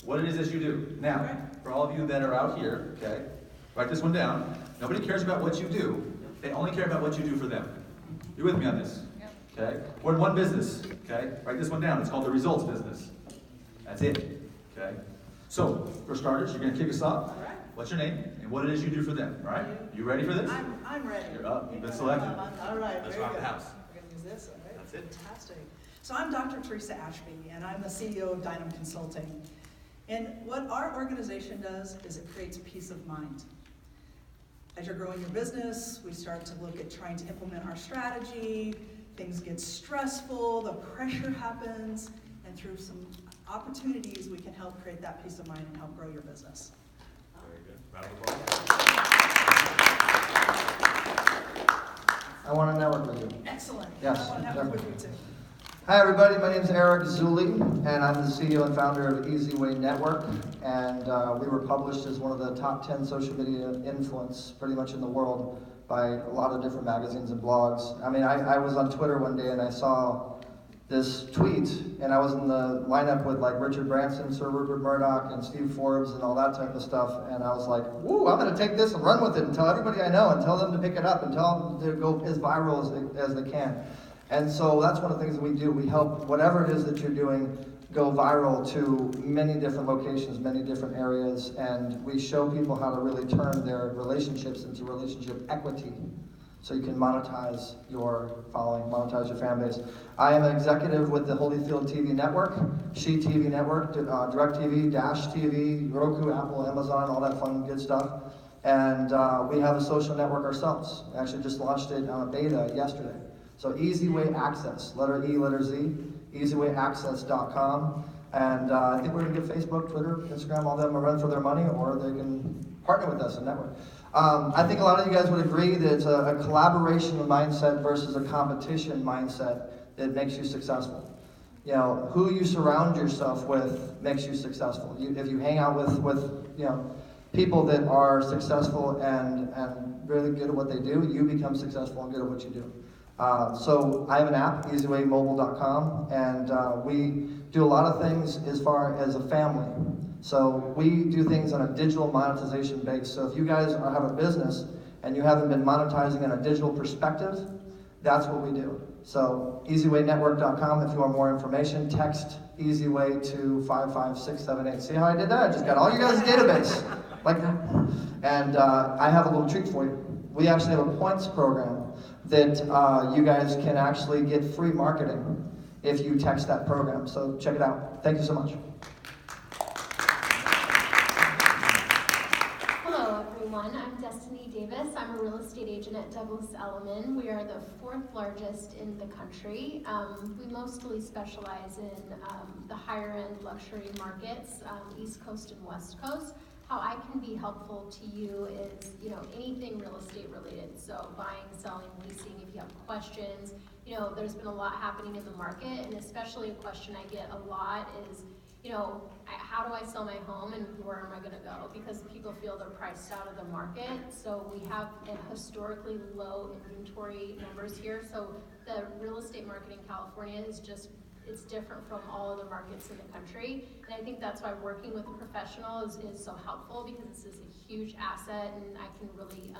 what it is that you do. Now, for all of you that are out here, okay, write this one down. Nobody cares about what you do. They only care about what you do for them. You with me on this? Okay? We're in one business, okay? Write this one down. It's called the results business. That's it, okay? So, for starters, you're going to kick us off. All right. What's your name and what it is you do for them, all right? You ready for this? I'm ready. You're up. You've been selected. All right. Let's very rock the good. house. We're going to use this, all right? That's it. Fantastic. So I'm Dr. Teresa Ashby, and I'm the CEO of Dynam Consulting. And what our organization does is it creates peace of mind. As you're growing your business, we start to look at trying to implement our strategy. Things get stressful, the pressure happens, and through some opportunities, we can help create that peace of mind and help grow your business. Very good. Round of applause. I want to network with you. Excellent. Yes, I want to network with you too. Hi everybody, my name is Eric Zulli, and I'm the CEO and founder of Easy Way Network, and we were published as one of the top 10 social media influence pretty much in the world by a lot of different magazines and blogs. I mean, I was on Twitter one day and I saw this tweet, and I was in the lineup with like Richard Branson, Sir Rupert Murdoch, and Steve Forbes, and all that type of stuff, and I was like, woo, I'm gonna take this and run with it and tell everybody I know and tell them to pick it up and tell them to go as viral as they can. And so that's one of the things that we do. We help whatever it is that you're doing go viral to many different locations, many different areas, and we show people how to really turn their relationships into relationship equity so you can monetize your following, monetize your fan base. I am an executive with the Holyfield TV Network, She TV Network, DirecTV, Dash TV, Roku, Apple, Amazon, all that fun good stuff. And we have a social network ourselves. We actually just launched it on a beta yesterday. So Easy Way Access, letter E, letter Z, easywayaccess.com. And I think we're going to give Facebook, Twitter, Instagram, all them a run for their money, or they can partner with us and network. I think a lot of you guys would agree that it's a collaboration mindset versus a competition mindset that makes you successful. You know, who you surround yourself with makes you successful. If you hang out with you know, people that are successful and really good at what they do, you become successful and good at what you do. So I have an app, easywaymobile.com, and we do a lot of things as far as a family. So we do things on a digital monetization base. So if you guys have a business and you haven't been monetizing in a digital perspective, that's what we do. So easywaynetwork.com if you want more information. Text EasyWay to 55678. See how I did that? I just got all you guys' database. And I have a little treat for you. We actually have a points program that you guys can actually get free marketing if you text that program. So check it out. Thank you so much. Hello everyone, I'm Destiny Davis. I'm a real estate agent at Douglas Elliman. We are the 4th largest in the country. We mostly specialize in the higher end luxury markets, East Coast and West Coast. How I can be helpful to you is, you know, anything real estate related. So buying, selling, leasing, if you have questions. You know, there's been a lot happening in the market, and especially a question I get a lot is, you know, how do I sell my home and where am I gonna go? Because people feel they're priced out of the market. So we have a historically low inventory numbers here. So the real estate market in California is just, it's different from all other markets in the country. And I think that's why working with a professional is so helpful, because this is a huge asset and I can really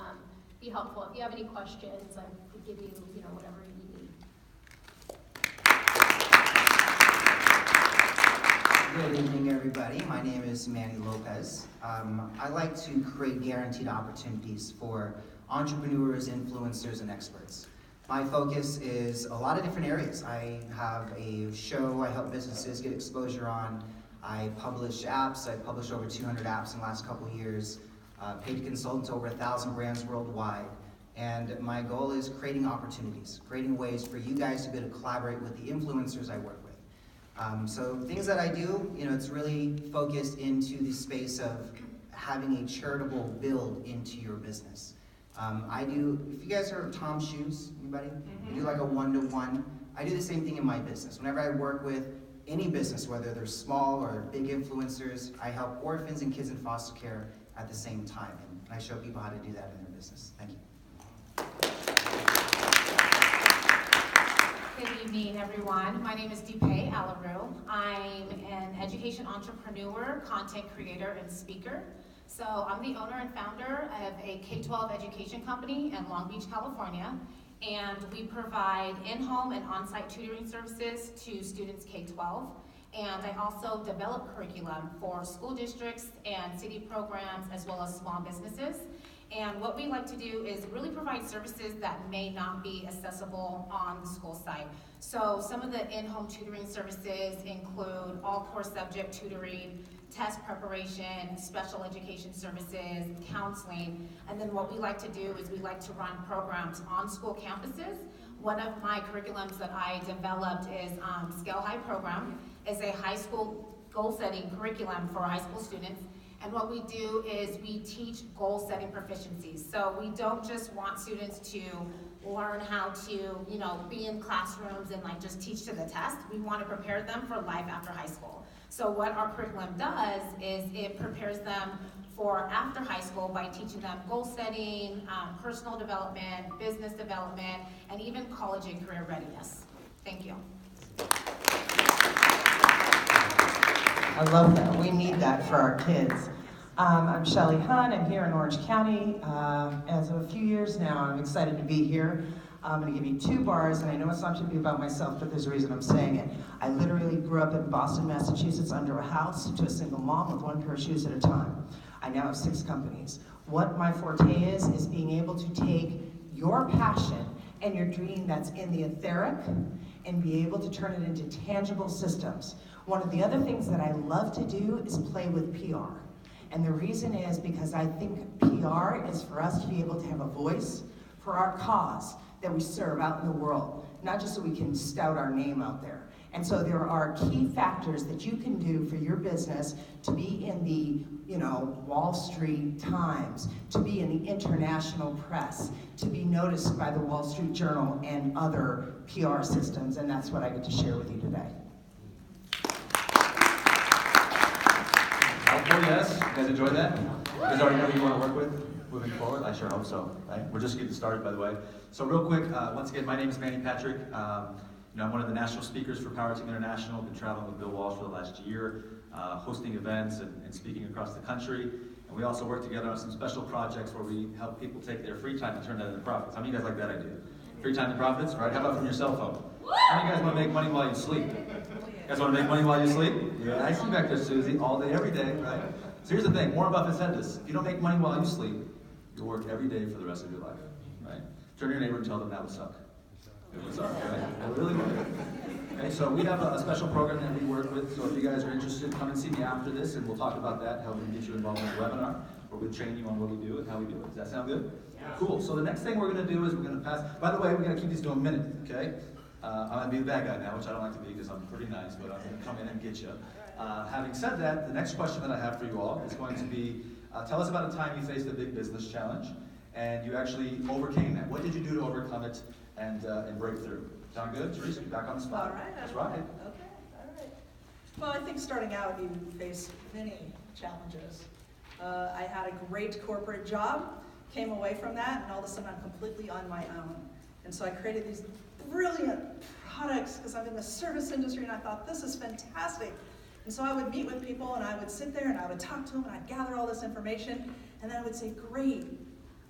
be helpful. If you have any questions, I could give you, you know, whatever you need. Good evening, everybody. My name is Manny Lopez. I like to create guaranteed opportunities for entrepreneurs, influencers, and experts. My focus is a lot of different areas. I have a show I help businesses get exposure on. I publish apps. I've published over 200 apps in the last couple of years. Paid consultant to over 1,000 brands worldwide. And my goal is creating opportunities, creating ways for you guys to be able to collaborate with the influencers I work with. So things that I do, you know, it's really focused into the space of having a charitable build into your business. I do, if you guys heard of Tom's Shoes, anybody? I do like a one-to-one. I do the same thing in my business. Whenever I work with any business, whether they're small or big influencers, I help orphans and kids in foster care at the same time. And I show people how to do that in their business. Thank you. Good evening, everyone. My name is Dupé Aleru. I'm an education entrepreneur, content creator, and speaker. So I'm the owner and founder of a K-12 education company in Long Beach, California, and we provide in-home and on-site tutoring services to students K-12. And I also develop curriculum for school districts and city programs as well as small businesses. And what we like to do is really provide services that may not be accessible on the school site. So some of the in-home tutoring services include all core subject tutoring, test preparation, special education services, counseling. And then what we like to do is we like to run programs on school campuses. One of my curriculums that I developed is Scale High program. Is a high school goal setting curriculum for high school students. And what we do is we teach goal-setting proficiencies. So we don't just want students to learn how to, be in classrooms and just teach to the test. We want to prepare them for life after high school. So what our curriculum does is it prepares them for after high school by teaching them goal setting, personal development, business development, and even college and career readiness. Thank you. I love that. We need that for our kids. I'm Shelly Hunt. I'm here in Orange County. As of a few years now, I'm excited to be here. I'm going to give you 2 bars, and I know it's not to be about myself, but there's a reason I'm saying it. I literally grew up in Boston, Massachusetts, under a house to a single mom with 1 pair of shoes at a time. I now have 6 companies. What my forte is being able to take your passion and your dream that's in the etheric and be able to turn it into tangible systems. One of the other things that I love to do is play with PR. And the reason is because I think PR is for us to be able to have a voice for our cause that we serve out in the world, not just so we can stout our name out there. And so there are key factors that you can do for your business to be in the Wall Street Times, to be in the international press, to be noticed by the Wall Street Journal and other PR systems, and that's what I get to share with you today. Yes, you guys enjoyed that? You guys already know who you want to work with moving forward? I sure hope so, right? We're just getting started, by the way. So real quick, once again, my name is Manny Patrick. I'm one of the national speakers for Powerteam International. Been traveling with Bill Walsh for the last year, hosting events and speaking across the country. And we also work together on some special projects where we help people take their free time and turn that into profits. How many of you guys like that idea? Free time to profits, right? How about from your cell phone? How many of you guys want to make money while you sleep? You guys want to make money while you sleep? Yeah, I see you back there, Susie, all day, every day, right? So here's the thing, Warren Buffett said this: if you don't make money while you sleep, you'll work every day for the rest of your life, right? Turn to your neighbor and tell them that would suck. It would suck, right? It really would. Okay, so we have a special program that we work with, so if you guys are interested, come and see me after this, and we'll talk about that, how we can get you involved in the webinar, where we train you on what we do and how we do it. Does that sound good? Yeah. Cool, so the next thing we're going to do is we're going to pass, by the way, we're going to keep these to a minute, okay? I'm going to be the bad guy now, which I don't like to be because I'm pretty nice, but I'm going to come in and get you. Having said that, the next question that I have for you all is going to be, tell us about a time you faced a big business challenge and you actually overcame that. What did you do to overcome it and break through? Sound good? Teresa, you're back on the spot. All right. That's right. Okay, all right. Well, I think starting out, you face many challenges. I had a great corporate job, came away from that, and all of a sudden I'm completely on my own. And so I created these brilliant products because I'm in the service industry and I thought, this is fantastic. And so I would meet with people and I would sit there and I would talk to them and I'd gather all this information and then I would say, great,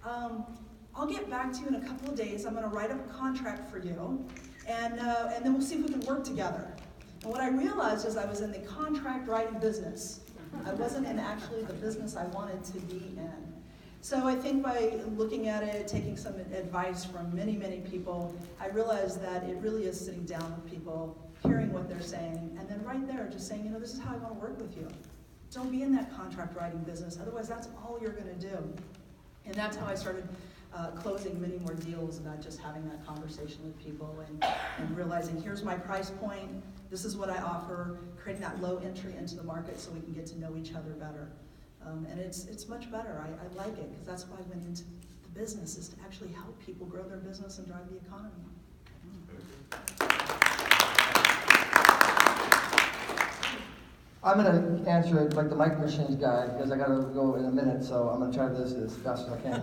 I'll get back to you in a couple of days. I'm going to write up a contract for you and then we'll see if we can work together. And what I realized is I was in the contract writing business. I wasn't in actually the business I wanted to be in. So I think by looking at it, taking some advice from many, many people, I realized that it really is sitting down with people, hearing what they're saying, and then right there just saying, this is how I want to work with you. Don't be in that contract writing business, otherwise that's all you're going to do. And that's how I started closing many more deals, about just having that conversation with people and realizing, here's my price point, this is what I offer, creating that low entry into the market so we can get to know each other better. And it's much better. I like it because that's why I went into the business, is to actually help people grow their business and drive the economy. I'm going to answer it like the mic machines guy because I got to go in a minute, so I'm going to try this as best as I can.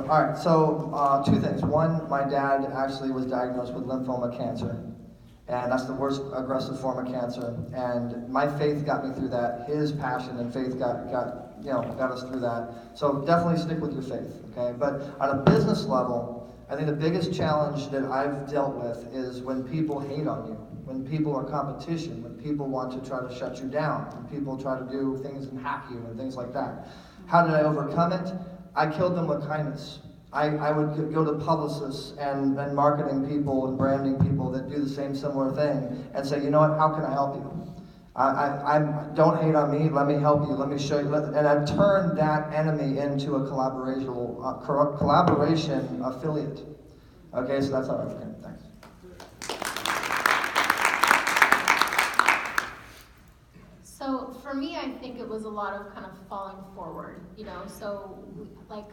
All right, so 2 things. One, my dad actually was diagnosed with lymphoma cancer. And that's the worst aggressive form of cancer. And my faith got me through that. His passion and faith got us through that. So definitely stick with your faith, okay? But on a business level, I think the biggest challenge that I've dealt with is when people hate on you, when people are competition, when people want to try to shut you down, when people try to do things and hack you and things like that. How did I overcome it? I killed them with kindness. I would go to publicists and marketing people and branding people that do the same similar thing and say, you know what, how can I help you? Don't hate on me, let me help you, let me show you. And I turned that enemy into a collaboration affiliate. Okay, so that's how I overcame. Thanks. So for me, I think it was a lot of kind of falling forward, so like,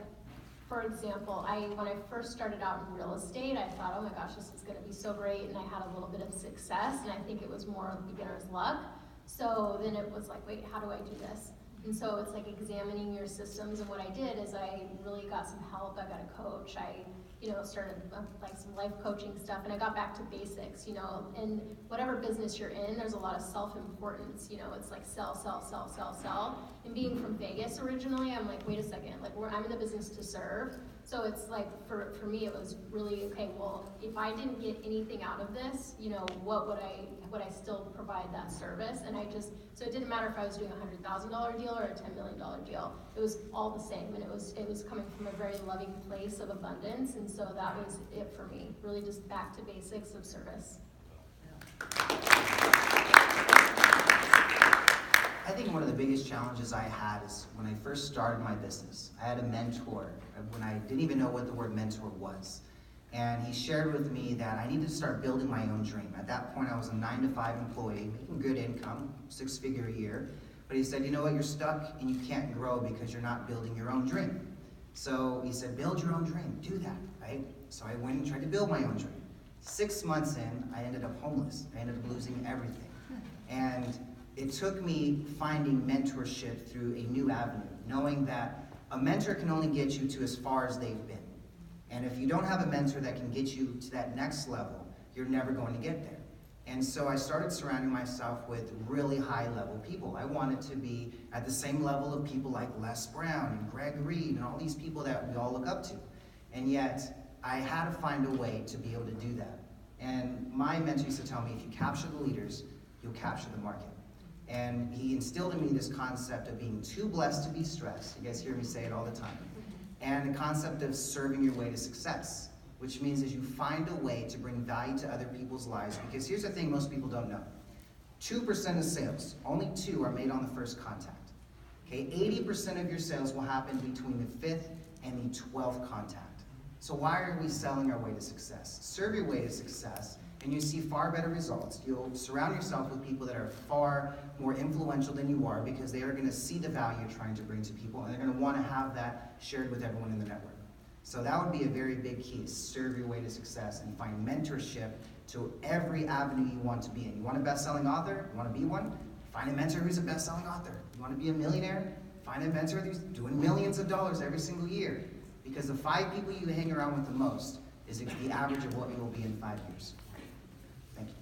for example, when I first started out in real estate, I thought, oh my gosh, this is gonna be so great, and I had a little bit of success, and I think it was more beginner's luck. So then it was like, wait, how do I do this? And so it's like examining your systems, and what I did is I really got some help. I got a coach. I started like some life coaching stuff, and I got back to basics, and whatever business you're in, there's a lot of self-importance, it's like sell, sell, sell, sell, sell. And being from Vegas originally, I'm like, wait a second, like I'm in the business to serve. So it's like, for me, it was really, okay, well, if I didn't get anything out of this, what would I still provide that service? And so it didn't matter if I was doing a $100,000 deal or a $10 million deal. It was all the same, and it was coming from a very loving place of abundance, and so that was it for me, really just back to basics of service. I think one of the biggest challenges I had is when I first started my business. I had a mentor when I didn't even know what the word mentor was. And he shared with me that I needed to start building my own dream. At that point, I was a 9-to-5 employee, making good income, 6-figure a year. But he said, you know what, you're stuck and you can't grow because you're not building your own dream. So he said, build your own dream, do that, right? So I went and tried to build my own dream. 6 months in, I ended up homeless. I ended up losing everything. And it took me finding mentorship through a new avenue, knowing that a mentor can only get you to as far as they've been. And if you don't have a mentor that can get you to that next level, you're never going to get there. And so I started surrounding myself with really high-level people. I wanted to be at the same level of people like Les Brown and Greg Reed and all these people that we all look up to. And yet, I had to find a way to be able to do that. And my mentor used to tell me, if you capture the leaders, you'll capture the market. And he instilled in me this concept of being too blessed to be stressed. You guys hear me say it all the time. And the concept of serving your way to success, which means as you find a way to bring value to other people's lives. Because here's the thing most people don't know. 2% of sales, only 2 are made on the first contact. Okay, 80% of your sales will happen between the 5th and the 12th contact. So why are we selling our way to success? Serve your way to success, and you see far better results. You'll surround yourself with people that are far more influential than you are, because they are going to see the value you're trying to bring to people, and they're going to want to have that shared with everyone in the network. So that would be a very big key, is serve your way to success and find mentorship to every avenue you want to be in. You want a best-selling author? You want to be one? Find a mentor who's a best-selling author. You want to be a millionaire? Find a mentor who's doing millions of dollars every single year. Because the 5 people you hang around with the most is the average of what you will be in 5 years. Thank you.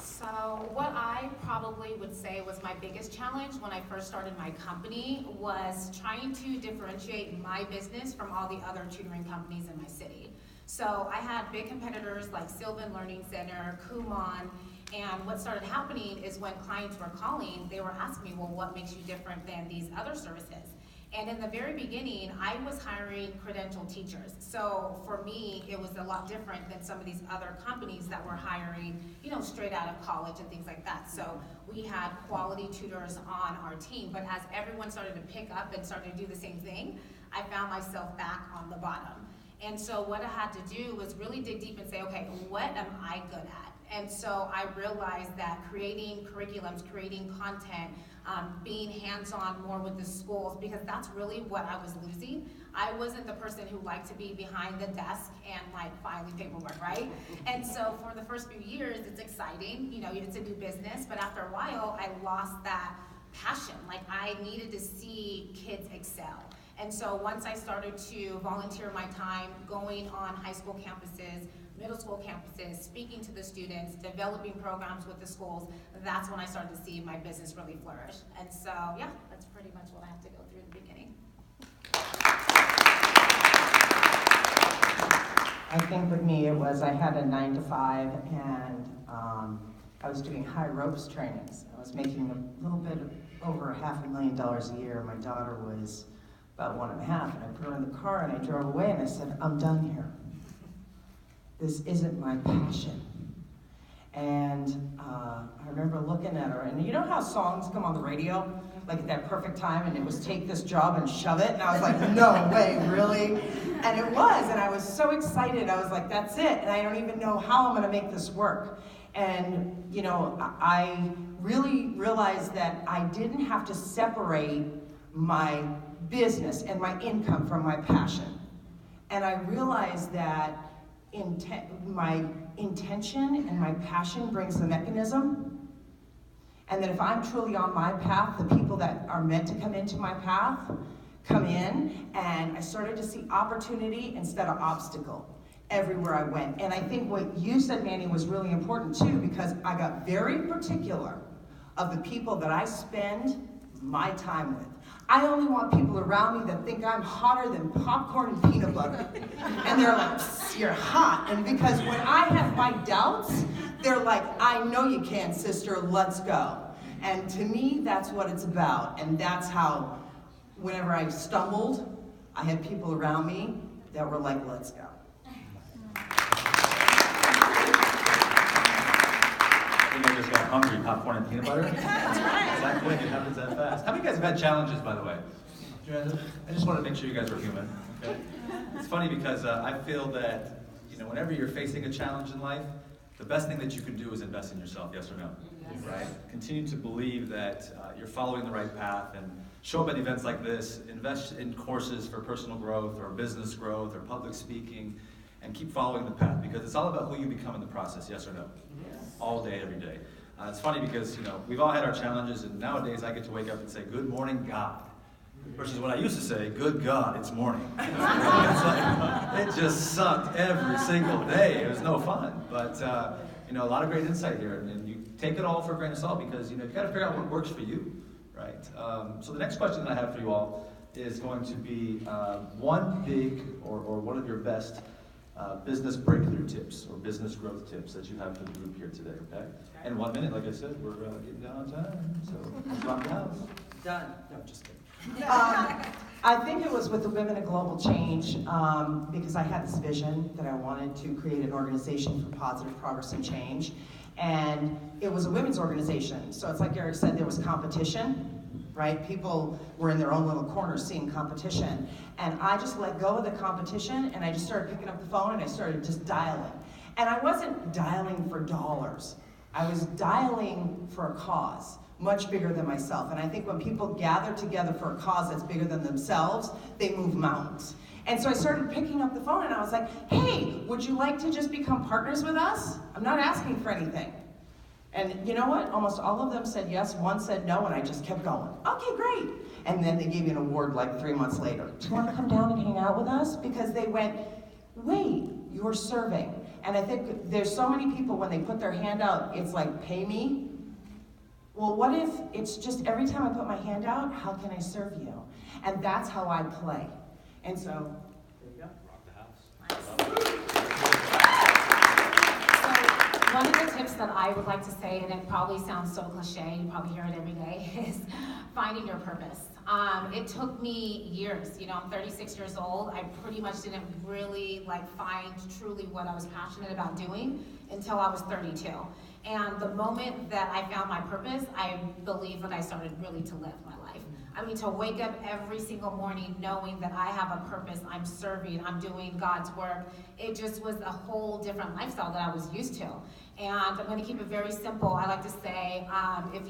So what I probably would say was my biggest challenge when I first started my company was trying to differentiate my business from all the other tutoring companies in my city. So I had big competitors like Sylvan Learning Center, Kumon, and what started happening is when clients were calling, they were asking me, well, what makes you different than these other services? And in the very beginning, I was hiring credentialed teachers. So for me, it was a lot different than some of these other companies that were hiring, straight out of college and things like that. So we had quality tutors on our team, but as everyone started to pick up and started to do the same thing, I found myself back on the bottom. And so what I had to do was really dig deep and say, okay, what am I good at? And so I realized that creating curriculums, creating content, being hands-on more with the schools, because that's really what I was losing. I wasn't the person who liked to be behind the desk and filing paperwork, right? And so for the first few years, it's exciting, it's a new business, but after a while, I lost that passion. I needed to see kids excel. And so once I started to volunteer my time going on high school campuses, middle school campuses, speaking to the students, developing programs with the schools, that's when I started to see my business really flourish. And so, yeah, that's pretty much what I have to go through in the beginning. I think with me it was I had a 9-to-5 and I was doing high ropes trainings. I was making a little bit over $500,000 a year. My daughter was about 1.5, and I put her in the car and I drove away and I said, I'm done here. This isn't my passion. And I remember looking at her, and you know how songs come on the radio, like at that perfect time, and it was take this job and shove it, and I was like, no way, really? And it was, and I was so excited. I was like, that's it, and I don't even know how I'm gonna make this work. And you know, I really realized that I didn't have to separate my business and my income from my passion. And I realized that my intention and my passion brings the mechanism, and that if I'm truly on my path, the people that are meant to come into my path come in, and I started to see opportunity instead of obstacle everywhere I went. And I think what you said, Manny, was really important too, because I got very particular of the people that I spend my time with. I only want people around me that think I'm hotter than popcorn and peanut butter. And they're like, you're hot. And because when I have my doubts, they're like, I know you can, sister, let's go. And to me, that's what it's about. And that's how, whenever I stumbled, I had people around me that were like, let's go. I think I just got hungry, popcorn and peanut butter. That's right. That quick, it happens that fast. How many of you guys have had challenges, by the way? I just want to make sure you guys are human, okay? It's funny because I feel that, you know, whenever you're facing a challenge in life, the best thing that you can do is invest in yourself, yes or no? Yes. Right? Continue to believe that you're following the right path, and show up at events like this, invest in courses for personal growth or business growth or public speaking, and keep following the path, because it's all about who you become in the process, yes or no? Yes. All day, every day. It's funny because, you know, we've all had our challenges, and nowadays I get to wake up and say, good morning, God. Versus what I used to say, good God, it's morning. It's like, it just sucked every single day. It was no fun. But, you know, a lot of great insight here. And you take it all for a grain of salt because, you know, you've got to figure out what works for you, right? So the next question that I have for you all is going to be one big or one of your best business breakthrough tips or business growth tips that you have for the group here today, okay? And 1 minute, like I said, we're getting down on time, so let's rock the house. Done. No, just kidding. I think it was with the Women in Global Change, because I had this vision that I wanted to create an organization for positive progress and change. And it was a women's organization. So it's like Eric said, there was competition, right? People were in their own little corner seeing competition. And I just let go of the competition, and I just started picking up the phone and I started just dialing. And I wasn't dialing for dollars. I was dialing for a cause much bigger than myself. And I think when people gather together for a cause that's bigger than themselves, they move mountains. And so I started picking up the phone and I was like, hey, would you like to just become partners with us? I'm not asking for anything. And you know what? Almost all of them said yes, one said no, and I just kept going. Okay, great. And then they gave me an award like 3 months later. Do you want to come down and hang out with us? Because they went, wait, you're serving. And I think there's so many people when they put their hand out, it's like, pay me. Well, what if it's just every time I put my hand out, how can I serve you? And that's how I play. And so, there you go. Rock the house. So one of the tips that I would like to say, and it probably sounds so cliche, you probably hear it every day, is finding your purpose. It took me years. You know, I'm 36 years old. I pretty much didn't really find truly what I was passionate about doing until I was 32. And the moment that I found my purpose, I believe that I started really to live my life. I mean, to wake up every single morning knowing that I have a purpose, I'm serving, I'm doing God's work, it just was a whole different lifestyle that I was used to. And I'm going to keep it very simple. I like to say, if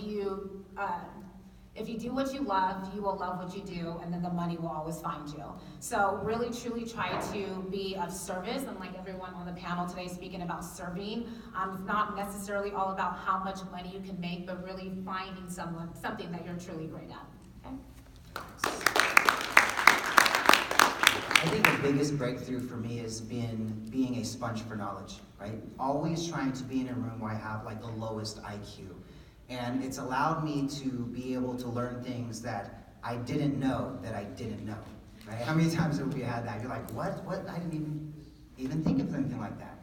you do what you love, you will love what you do, and then the money will always find you. So really, truly try to be of service, and like everyone on the panel today speaking about serving, it's not necessarily all about how much money you can make, but really finding something that you're truly great at. Okay? I think the biggest breakthrough for me has been being a sponge for knowledge, right? Always trying to be in a room where I have like the lowest IQ. And it's allowed me to be able to learn things that I didn't know that I didn't know, right? How many times have we had that? You're like, what? I didn't even think of anything like that.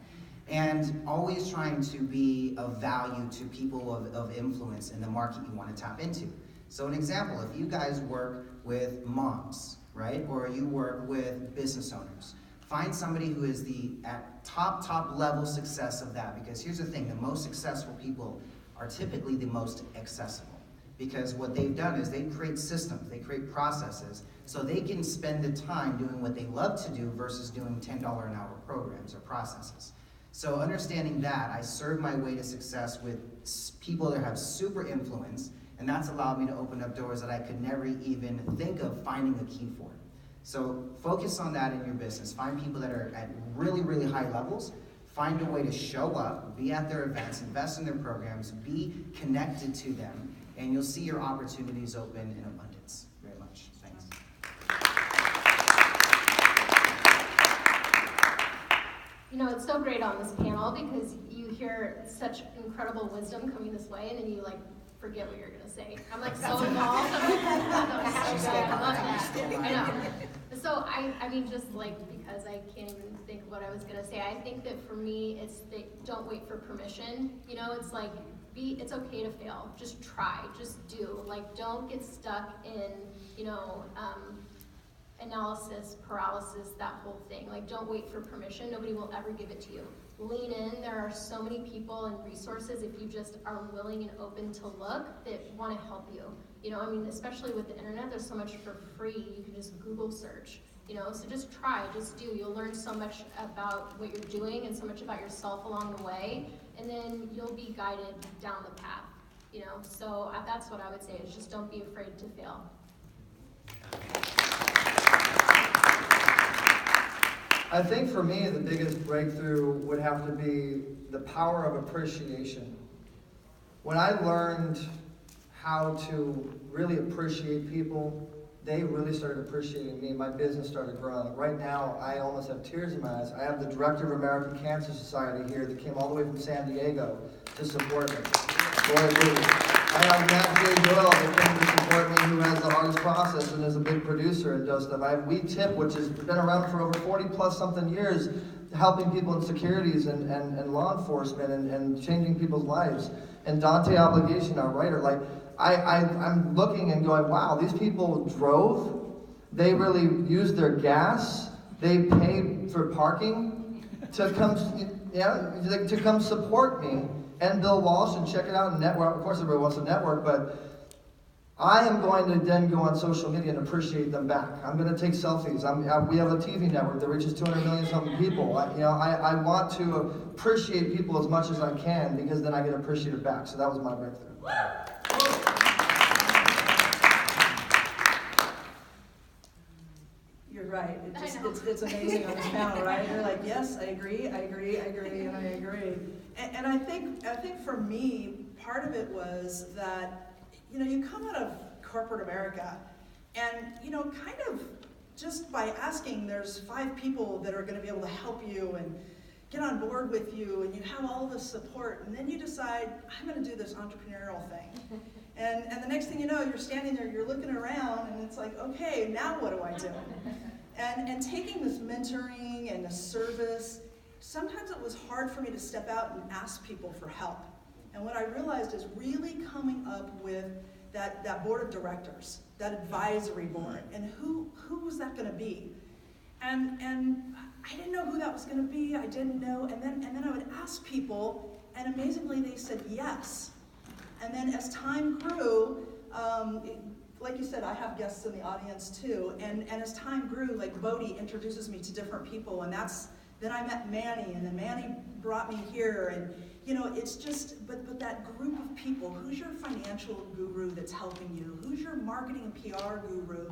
And always trying to be of value to people of influence in the market you want to tap into. So an example, if you guys work with moms, right? Or you work with business owners, find somebody who is at top level success of that, because here's the thing, the most successful people are typically the most accessible. Because what they've done is they create systems, they create processes, so they can spend the time doing what they love to do versus doing $10 an hour programs or processes. So understanding that, I serve my way to success with people that have super influence, and that's allowed me to open up doors that I could never even think of finding a key for. So focus on that in your business. Find people that are at really, really high levels. Find a way to show up, be at their events, invest in their programs, be connected to them, and you'll see your opportunities open in abundance. Very much. Thanks. You know, it's so great on this panel because you hear such incredible wisdom coming this way, and then you like forget what you're gonna say. I'm like so involved. I'm so good. I love that. I know. So I mean, just like because I can't even think of what I was gonna say. I think that for me, it's that don't wait for permission. You know, it's like it's okay to fail. Just try. Just do. Like, don't get stuck in, you know, analysis paralysis, that whole thing. Like, don't wait for permission. Nobody will ever give it to you. Lean in. There are so many people and resources, if you just are willing and open to look, that want to help you. You know, I mean, especially with the internet, there's so much for free. You can just Google search, you know, so just try, just do. You'll learn so much about what you're doing and so much about yourself along the way, and then you'll be guided down the path, you know. So that's what I would say, is just don't be afraid to fail. I think for me, the biggest breakthrough would have to be the power of appreciation. When I learned how to really appreciate people, they really started appreciating me. My business started growing. Right now, I almost have tears in my eyes. I have the director of American Cancer Society here that came all the way from San Diego to support me. I have Matt J. Doyle that came to support me, who has the hardest process and is a big producer and does stuff. I have We Tip, which has been around for over 40 plus something years, helping people in securities and law enforcement and changing people's lives. And Dante Obligation, our writer, like, I'm looking and going, wow, these people drove, they really used their gas, they paid for parking to come, to come support me. And Bill Walsh, and check it out and network. Of course, everybody wants to network, but I am going to then go on social media and appreciate them back. I'm going to take selfies. We have a TV network that reaches 200 million something people. I want to appreciate people as much as I can, because then I get appreciated back. So that was my breakthrough. You're right. It's amazing on this panel, right? You're like, yes, I agree, and I agree. And I think for me, part of it was that, you know, you come out of corporate America, and, you know, kind of just by asking, there's 5 people that are going to be able to help you and get on board with you, and you have all this support, and then you decide, I'm going to do this entrepreneurial thing. And the next thing you know, you're standing there, you're looking around, and it's like, okay, now what do I do? And taking this mentoring and the service, sometimes it was hard for me to step out and ask people for help. And what I realized is really coming up with that board of directors, that advisory board, and who was that going to be? And I didn't know who that was going to be. I didn't know. And then I would ask people, and amazingly they said yes. And then as time grew, like you said, I have guests in the audience too. And as time grew, like Bodhi introduces me to different people, and then I met Manny, and then Manny brought me here, and you know, it's just, but that group of people, who's your financial guru that's helping you? Who's your marketing and PR guru?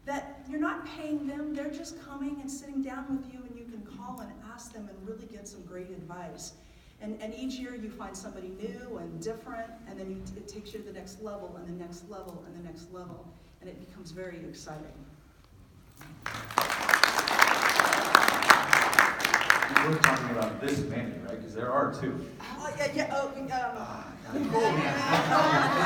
That you're not paying them, they're just coming and sitting down with you, and you can call and ask them and really get some great advice. And each year you find somebody new and different, and then it takes you to the next level, and the next level, and the next level, and it becomes very exciting. We're talking about this many, right? Because there are two. Oh, yeah, oh, Let's but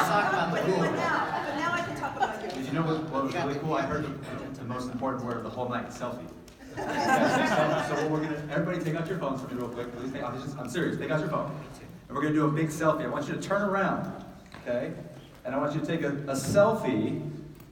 talk about the cool. now I can talk about you. Did you know what was really cool? I heard the most important word of the whole night, selfie. So what we're gonna, everybody take out your phones for me real quick. Please, I'm serious, take out your phone. And we're gonna do a big selfie. I want you to turn around, okay? And I want you to take a selfie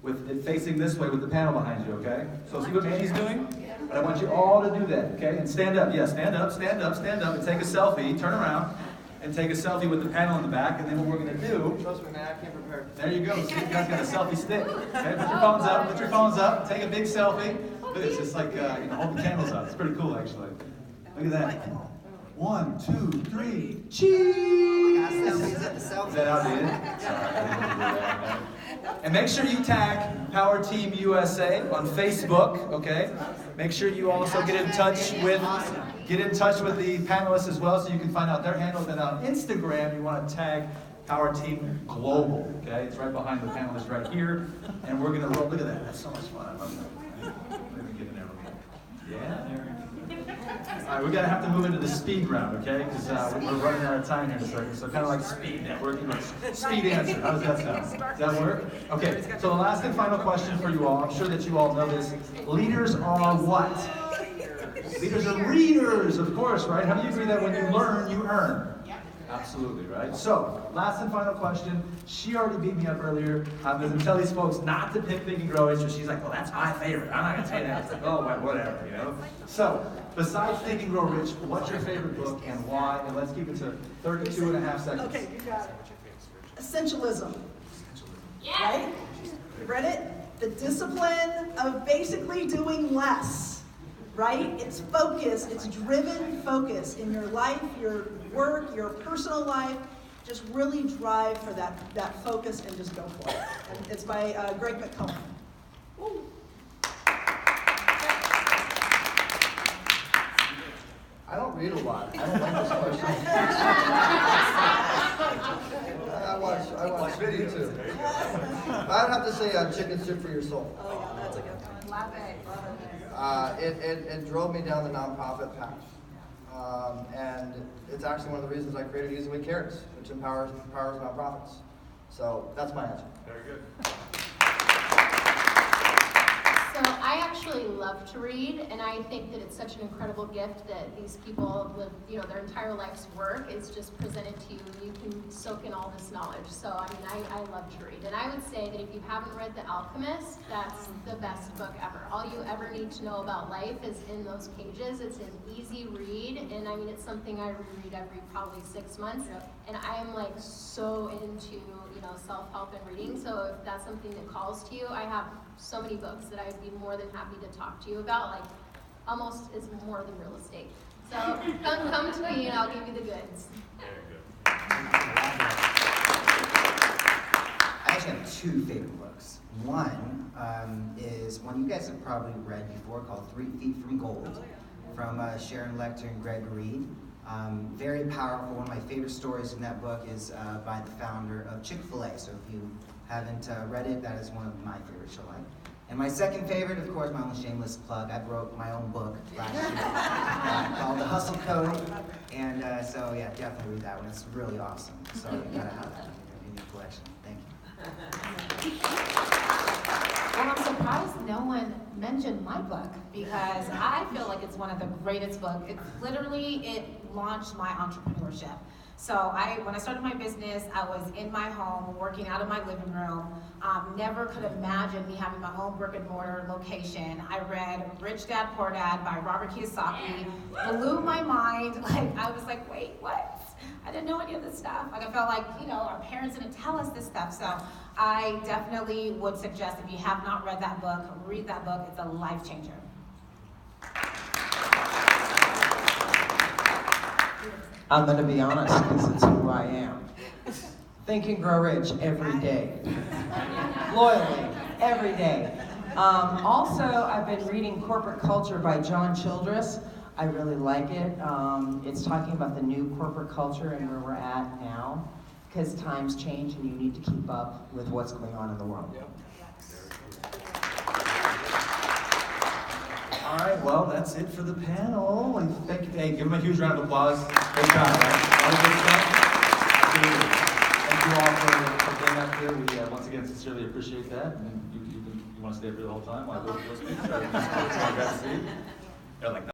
with it facing this way with the panel behind you, okay? So see what Manny's doing? But I want you all to do that, okay? And stand up, yeah, stand up, stand up, stand up, and take a selfie, turn around, and take a selfie with the panel in the back, and then what we're gonna do... Trust me, man, I came prepared. There you go, see, you guys got a selfie stick. Okay, put your phones up, take a big selfie. Look at this, it's like, hold the candles up. It's pretty cool, actually. Look at that. 1, 2, 3, cheese! Is that outdated? Sorry, I didn't do that. And make sure you tag Powerteam USA on Facebook, okay? Make sure you also get in touch with the panelists as well, so you can find out their handles. And on Instagram, you want to tag Powerteam Global, okay? It's right behind the panelists right here, and we're gonna roll. Look at that. That's so much fun. I love that. Let me get in there. Yeah. All right, we're gonna have to move into the speed round, okay? Because we're running out of time here in a second. So kind of like speed networking, speed answer. How does that sound? Does that work? Okay. So the last and final question for you all. I'm sure that you all know this. Leaders are what? Leaders are readers, of course, right? How do you agree that when you learn, you earn? Absolutely, right? So, last and final question. She already beat me up earlier. Because I tell these folks not to pick Think and Grow Rich. She's like, well, that's my favorite. I'm not going to tell you that. It's like, oh, well, whatever, you know? So, besides Think and Grow Rich, what's your favorite book and why? And let's keep it to 32 and a half seconds. Okay, you got it. Essentialism. Right? You read it? The discipline of basically doing less. Right? It's focus, it's driven focus in your life, your work, your personal life. Just really drive for that focus and just go for it. And it's by Greg McCollum. Ooh. I don't read a lot. I don't like this question. I watch YouTube. I'd have to say Chicken Soup for Your Soul. Oh yeah, that's a good one. Love it. It drove me down the nonprofit path. And it's actually one of the reasons I created Easy Way Cares, which empowers nonprofits. So that's my answer. Very good. So I actually love to read, and I think that it's such an incredible gift that these people live, their entire life's work is just presented to you, and you can soak in all this knowledge. So I mean, I love to read, and I would say that if you haven't read The Alchemist, that's the best book ever. All you ever need to know about life is in those pages. It's an easy read, and I mean, it's something I reread every probably 6 months, and I am like so into self-help and reading. So if that's something that calls to you, I have so many books that I'd be more than happy to talk to you about. Like, almost is more than real estate. So come to me and I'll give you the goods. Very good. I actually have two favorite books. One is one you guys have probably read before, called 3 Feet from Gold, from Sharon Lecter and Greg Reed. Very powerful. One of my favorite stories in that book is by the founder of Chick-fil-A. So if you haven't read it, that is one of my favorites you'll like. And my second favorite, of course, my own shameless plug, I wrote my own book last year called The Hustle Code. And so yeah, definitely read that one. It's really awesome. So you gotta have that in your collection. Thank you. Well, I'm surprised no one mentioned my book because I feel like it's one of the greatest books. It launched my entrepreneurship. So when I started my business, I was in my home, working out of my living room. Never could imagine me having my own brick and mortar location. I read Rich Dad, Poor Dad by Robert Kiyosaki. Blew my mind. Like, I was like, wait, what? I didn't know any of this stuff. Like, I felt like, our parents didn't tell us this stuff. So I definitely would suggest, if you have not read that book, read that book. It's a life changer. I'm going to be honest, because it's who I am. Think and Grow Rich every day. Loyally, every day. Also, I've been reading Corporate Culture by John Childress. I really like it. It's talking about the new corporate culture and where we're at now, because times change and you need to keep up with what's going on in the world. All right, well, that's it for the panel. And thank you. Hey, give them a huge round of applause. Great job, right? All the good stuff. Absolutely. Thank you all for being up here. We once again sincerely appreciate that. And you want to stay up here the whole time while I go to the speech? Or just grab a seat? They're like,